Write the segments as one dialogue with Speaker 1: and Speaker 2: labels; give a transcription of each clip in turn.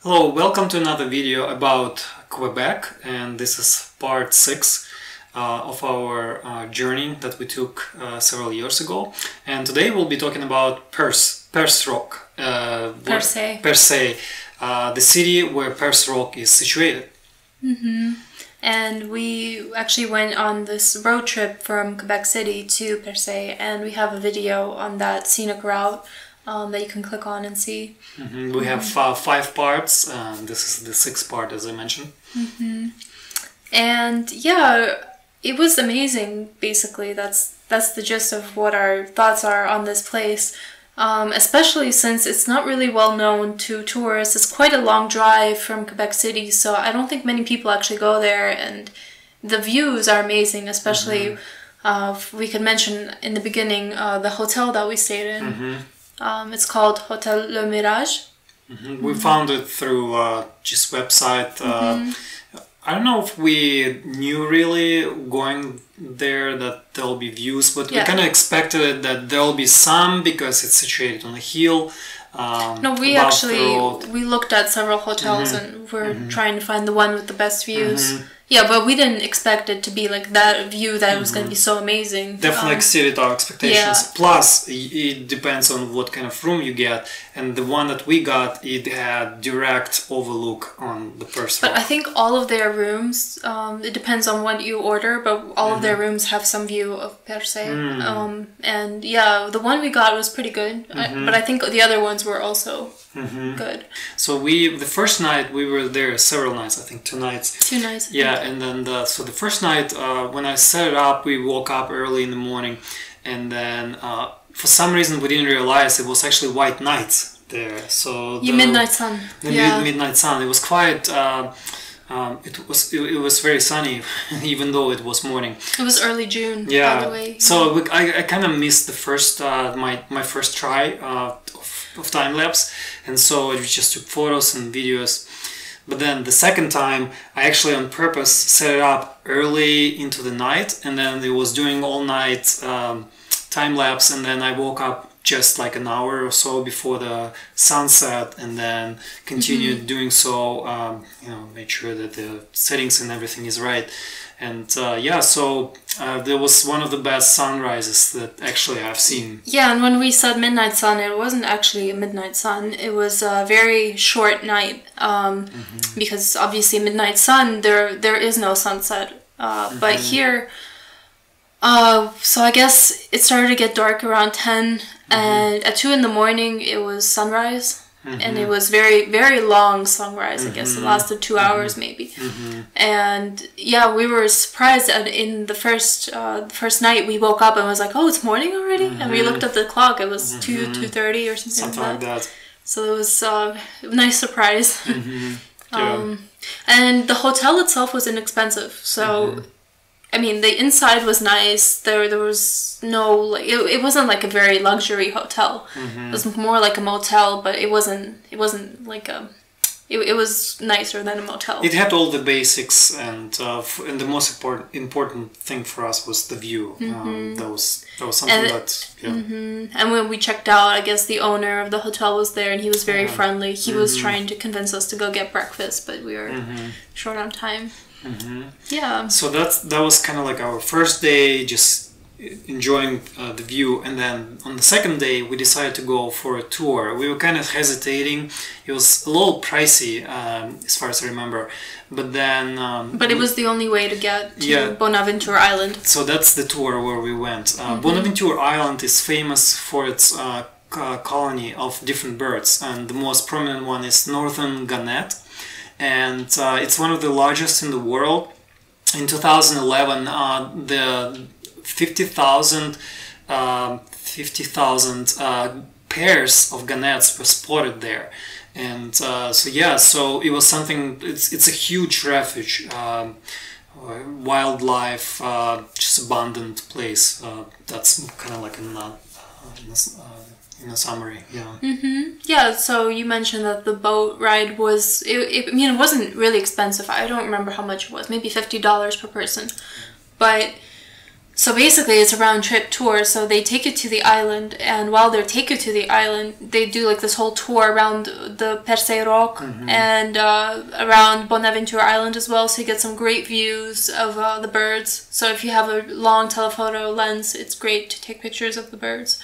Speaker 1: Hello, welcome to another video about Quebec, and this is part 6 of our journey that we took several years ago. And today we'll be talking about Perce Rock. Perce, the city where Perce Rock is situated.
Speaker 2: And we actually went on this road trip from Quebec City to Perce, and we have a video on that scenic route that you can click on and see.
Speaker 1: We have 5 parts, this is the 6th part, as I mentioned.
Speaker 2: And yeah, it was amazing, basically. That's the gist of what our thoughts are on this place. Especially since it's not really well known to tourists. It's quite a long drive from Quebec City, so I don't think many people actually go there, and the views are amazing, especially we could mention in the beginning the hotel that we stayed in. It's called Hotel Le Mirage.
Speaker 1: We found it through just website. I don't know if we knew really going there that there'll be views, but we kind of expected that there'll be some because it's situated on a hill.
Speaker 2: No, we looked at several hotels and we're trying to find the one with the best views. Yeah, but we didn't expect it to be like that view, that it was going to be so amazing.
Speaker 1: Definitely exceeded our expectations. Yeah. Plus, it depends on what kind of room you get. And the one that we got, it had direct overlook on the Perce Rock.
Speaker 2: But I think all of their rooms, it depends on what you order, but all of their rooms have some view of Perce. And yeah, the one we got was pretty good. But I think the other ones were also good.
Speaker 1: So the first night we were there several nights, I think 2 nights.
Speaker 2: 2 nights.
Speaker 1: Yeah, and then so the first night when I set it up, we woke up early in the morning, and then for some reason we didn't realize it was actually white nights there. So the
Speaker 2: midnight sun.
Speaker 1: Midnight sun. It was quite. It was very sunny, even though it was morning.
Speaker 2: It was early June.
Speaker 1: Yeah.
Speaker 2: By the way.
Speaker 1: So I kind of missed the first my first try of time lapse, and so I just took photos and videos. But then the second time, I actually on purpose set it up early into the night, and then it was doing all night time lapse, and then I woke up just like an hour or so before the sunset, and then continued doing so. Made sure that the settings and everything is right, and yeah, so there was one of the best sunrises that actually I've seen.
Speaker 2: Yeah, and when we said midnight sun, it wasn't actually a midnight sun. It was a very short night, because obviously midnight sun, there is no sunset. But here, so I guess it started to get dark around 10, and at 2 in the morning it was sunrise. And it was very, very long sunrise. I guess it lasted 2 hours maybe. And yeah, we were surprised that in the first night we woke up and was like, oh, it's morning already? And we looked at the clock, it was 2:30 or something like that. So it was a nice surprise. And the hotel itself was inexpensive. So I mean, the inside was nice. There was no, like, it wasn't like a very luxury hotel. It was more like a motel, but it wasn't like a, it was nicer than a motel.
Speaker 1: It had all the basics, and the most important thing for us was the view. That was something
Speaker 2: And when we checked out, I guess the owner of the hotel was there, and he was very friendly. He was trying to convince us to go get breakfast, but we were short on time. Yeah. So
Speaker 1: that was kind of like our first day, just enjoying the view, and then on the second day we decided to go for a tour. We were kind of hesitating. It was a little pricey, as far as I remember, but then
Speaker 2: but it was the only way to get to Bonaventure Island.
Speaker 1: So that's the tour where we went. Bonaventure Island is famous for its colony of different birds, and the most prominent one is northern gannet. And it's one of the largest in the world. In 2011, the 50,000 pairs of gannets were spotted there, and so it was something. It's a huge refuge, wildlife, just abundant place. That's kind of like in a summary,
Speaker 2: Yeah, so you mentioned that the boat ride was, I mean, it wasn't really expensive. I don't remember how much it was, maybe $50 per person. But So basically, it's a round trip tour. So they take you to the island, and while they take you to the island, they do like this whole tour around the Perce rock and around Bonaventure Island as well. So you get some great views of the birds. So if you have a long telephoto lens, it's great to take pictures of the birds.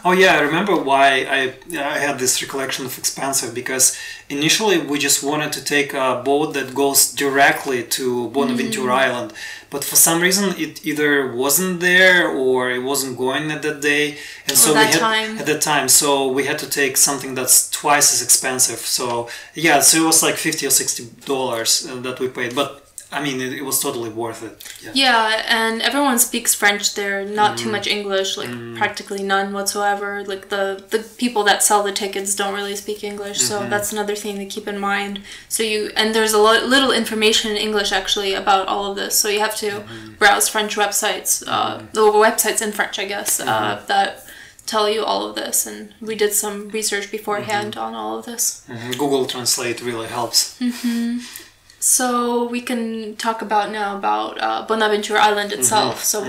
Speaker 1: Oh yeah, I remember why I had this recollection of expensive, because initially we just wanted to take a boat that goes directly to Bonaventure Island, but for some reason it either wasn't there or it wasn't going at that day, and so at that time, so we had to take something that's twice as expensive. So yeah, so it was like $50 or $60 that we paid, but I mean, it was totally worth it.
Speaker 2: Yeah, and everyone speaks French there, not too much English, like practically none whatsoever. Like the people that sell the tickets don't really speak English, so that's another thing to keep in mind. So and there's a little information in English actually about all of this, so you have to browse French websites, the websites in French, I guess, that tell you all of this, and we did some research beforehand on all of this.
Speaker 1: Google Translate really helps.
Speaker 2: So we can talk about Bonaventure Island itself. So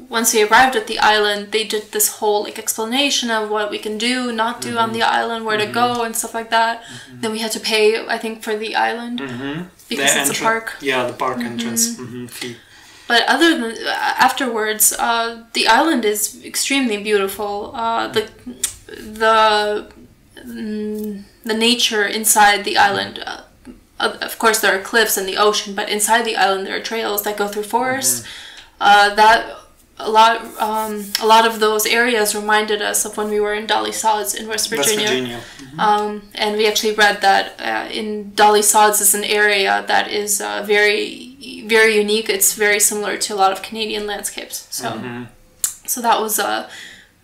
Speaker 2: once we arrived at the island, they did this whole like explanation of what we can do, not do on the island, where to go and stuff like that. Then we had to pay, I think, for the island because it's a park.
Speaker 1: Yeah, the park entrance fee.
Speaker 2: But other than afterwards, the island is extremely beautiful. The nature inside the island. Of course, there are cliffs and the ocean, but inside the island there are trails that go through forests. A lot of those areas reminded us of when we were in Dolly Sods in West Virginia. And we actually read that in Dolly Sods is an area that is very, very unique. It's very similar to a lot of Canadian landscapes. So that was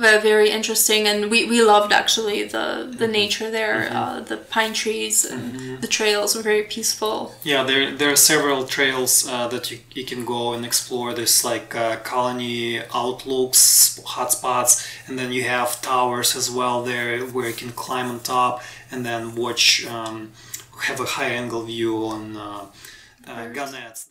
Speaker 2: very interesting, and we loved actually the nature there. The pine trees and the trails were very peaceful. Yeah,
Speaker 1: there are several trails that you can go and explore. There's like colony outlooks, hotspots, and then you have towers as well there where you can climb on top and then watch, have a high angle view on gannets.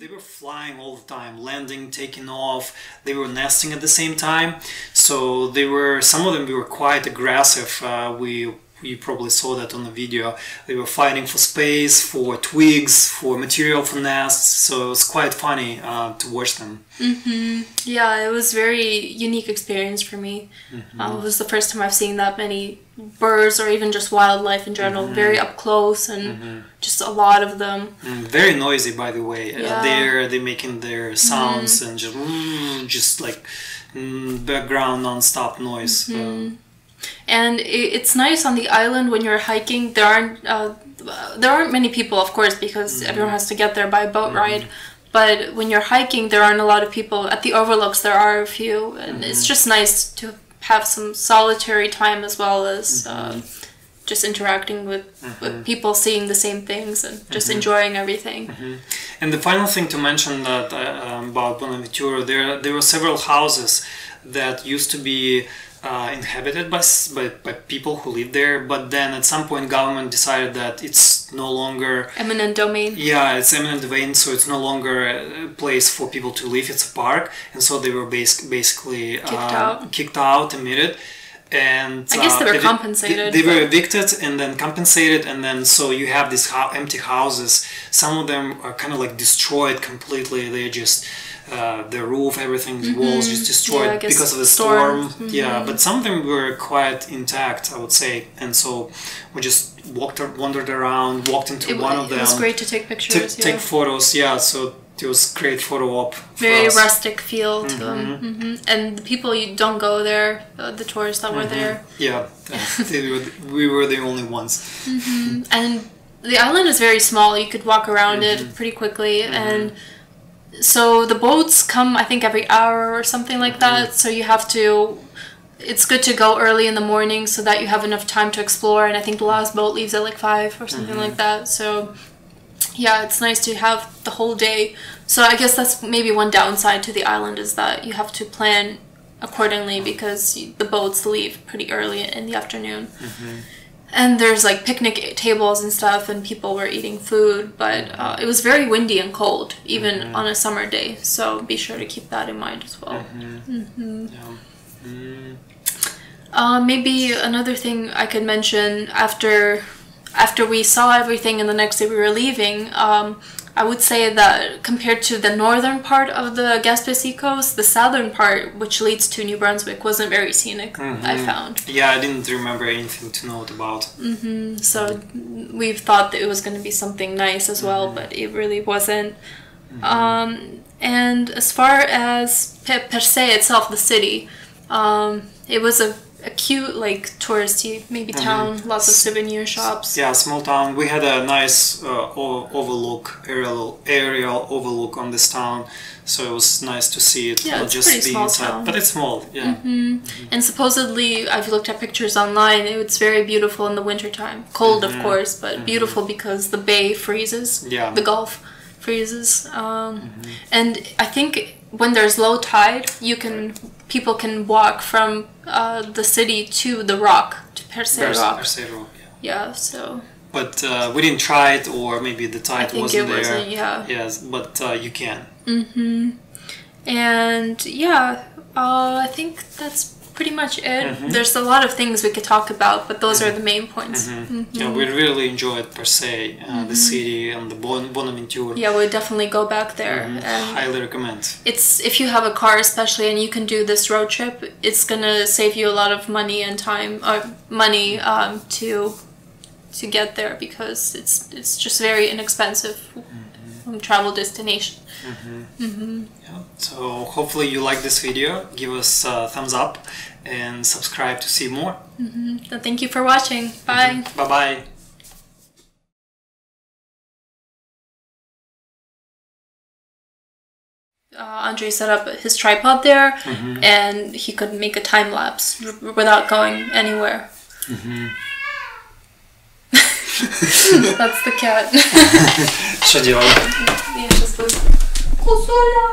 Speaker 1: they were flying all the time, landing, taking off. They were nesting at the same time. So they were, some of them were quite aggressive. You probably saw that on the video. They were fighting for space, for twigs, for material for nests. So it was quite funny to watch them.
Speaker 2: Yeah, it was very unique experience for me. It was the first time I've seen that many birds, or even just wildlife in general, very up close, and just a lot of them.
Speaker 1: Very noisy, by the way.
Speaker 2: Yeah.
Speaker 1: They're making their sounds and just like background non-stop noise.
Speaker 2: And it's nice on the island when you're hiking. There aren't many people, of course, because everyone has to get there by boat ride. But when you're hiking, there aren't a lot of people. At the overlooks, there are a few, and it's just nice to have some solitary time as well as just interacting with people, seeing the same things, and just enjoying everything.
Speaker 1: And the final thing to mention that about Bonaventure, there were several houses that used to be inhabited by people who live there, but then at some point government decided that it's no longer
Speaker 2: Eminent domain.
Speaker 1: Yeah, it's eminent domain, so it's no longer a place for people to live. It's a park, and so they were basically kicked out, emitted. And
Speaker 2: I guess they were compensated.
Speaker 1: They were evicted and then compensated, and then so you have these empty houses. Some of them are kind of like destroyed completely. They're just the roof, everything, the walls just destroyed because of the storm. Yeah, but some of them were quite intact, I would say. And so we just wandered around, walked into one of them.
Speaker 2: It was great to take pictures.
Speaker 1: Take photos, yeah. So it was great photo op.
Speaker 2: Very rustic feel to them. And the people, you don't go there, the tourists that were there.
Speaker 1: Yeah, we were the only ones.
Speaker 2: And the island is very small. You could walk around it pretty quickly. And so the boats come, I think, every hour or something like that. So you have to... It's good to go early in the morning so that you have enough time to explore. And I think the last boat leaves at like 5 or something like that. So... yeah, it's nice to have the whole day. So I guess that's maybe one downside to the island, is that you have to plan accordingly because the boats leave pretty early in the afternoon. And there's like picnic tables and stuff, and people were eating food, but it was very windy and cold, even on a summer day. So be sure to keep that in mind as well. Maybe another thing I could mention after we saw everything and the next day we were leaving, I would say that compared to the northern part of the Gaspesie coast, the southern part, which leads to New Brunswick, wasn't very scenic, I found.
Speaker 1: Yeah, I didn't remember anything to note about.
Speaker 2: So we thought that it was going to be something nice as well, but it really wasn't. And as far as Perce itself, the city, it was a cute, like, touristy, maybe town, lots of souvenir shops.
Speaker 1: Yeah, small town. We had a nice overlook, aerial overlook on this town, so it was nice to see it, not just the inside. Town. But it's small, yeah.
Speaker 2: And supposedly, I've looked at pictures online, it's very beautiful in the wintertime. Cold, of course, but beautiful because the bay freezes, the Gulf freezes. And I think when there's low tide, people can walk from the city to the rock, to Perce Rock.
Speaker 1: Perce Rock,
Speaker 2: yeah. So. But
Speaker 1: we didn't try it, or maybe the tide wasn't there.
Speaker 2: Wasn't, yeah.
Speaker 1: Yes, but you can.
Speaker 2: And yeah, I think that's pretty much it. There's a lot of things we could talk about, but those are the main points.
Speaker 1: Yeah, we really enjoyed Perce, the city, and the Bonaventure.
Speaker 2: Yeah, we'll definitely go back there. And
Speaker 1: highly recommend.
Speaker 2: It's, if you have a car especially and you can do this road trip, it's gonna save you a lot of money and time, or money to get there, because it's just very inexpensive travel destination.
Speaker 1: Yeah. So hopefully you like this video. Give us a thumbs up and subscribe to see more.
Speaker 2: So thank you for watching. Bye.
Speaker 1: Bye bye.
Speaker 2: Andre set up his tripod there, and he could make a time lapse without going anywhere. That's the cat.
Speaker 1: Что делать?
Speaker 2: Я сейчас... Кусуля!